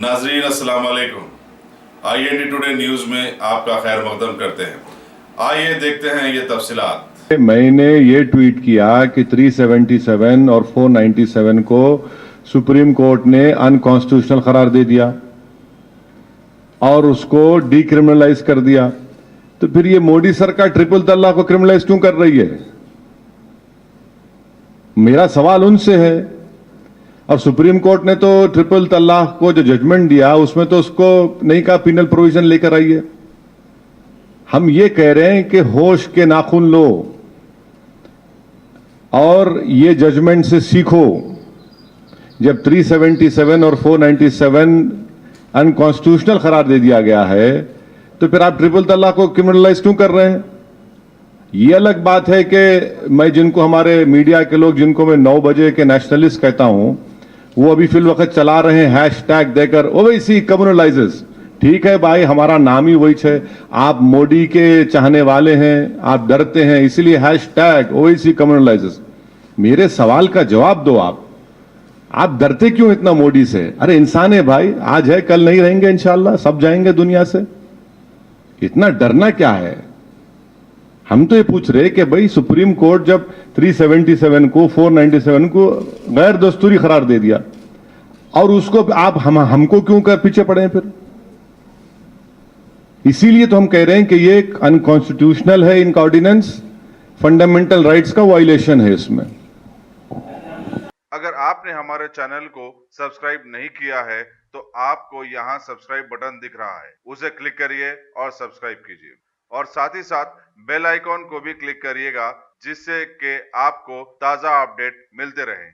नाजरीन अस्सलाम वालेकुम। IND टुडे न्यूज़ में आपका खैर मकदम करते हैं। आइए देखते हैं ये तफसीलात। मैंने ये ट्वीट किया कि 377 और 497 को सुप्रीम कोर्ट ने अनकॉन्स्टिट्यूशनल करार दे दिया और उसको डीक्रिमिनलाइज कर दिया। तो फिर ये मोदी सरकार ट्रिपल तलाक को क्रिमिनलाइज क्यों कर रही है? मेरा सवाल उनसे है। और सुप्रीम कोर्ट ने तो ट्रिपल तलाक को जो जजमेंट दिया उसमें तो उसको नहीं कहा पिनल प्रोविजन लेकर आइए। हम ये कह रहे हैं कि होश के नाखून लो और ये जजमेंट से सीखो। जब 377 और 497 अनकॉन्स्टिट्यूशनल करार दे दिया गया है तो फिर आप ट्रिपल तलाक को क्रिमिनलाइज क्यों कर रहे हैं? ये अलग बात है कि मैं जिनको हमारे मीडिया के लोग जिनको मैं 9 बजे के नेशनलिस्ट कहता हूं वो अभी फिल वक्त चला रहे हैं हैशटैग देकर ओवैसी कम्युनलाइजेस। ठीक है भाई, हमारा नाम ही वही है। आप मोदी के चाहने वाले हैं, आप डरते हैं, इसीलिए हैशटैग ओवैसी कम्युनलाइजेस। मेरे सवाल का जवाब दो। आप डरते क्यों इतना मोदी से? अरे इंसान है भाई, आज है कल नहीं रहेंगे, इंशाल्लाह सब जाएंगे दुनिया से। इतना डरना क्या है? हम तो ये पूछ रहे कि भाई सुप्रीम कोर्ट जब 377 को 497 को गैर दस्तूरी करार दे दिया और उसको आप हमको क्यों कर पीछे पड़े हैं फिर? इसीलिए तो हम कह रहे हैं कि ये अनकॉन्स्टिट्यूशनल है, इनका ऑर्डिनेंस फंडामेंटल राइट्स का वायलेशन है इसमें। अगर आपने हमारे चैनल को सब्सक्राइब नहीं किया है तो आपको यहाँ सब्सक्राइब बटन दिख रहा है, उसे क्लिक करिए और सब्सक्राइब कीजिए और साथ ही साथ बेल आइकॉन को भी क्लिक करिएगा जिससे कि आपको ताज़ा अपडेट मिलते रहें।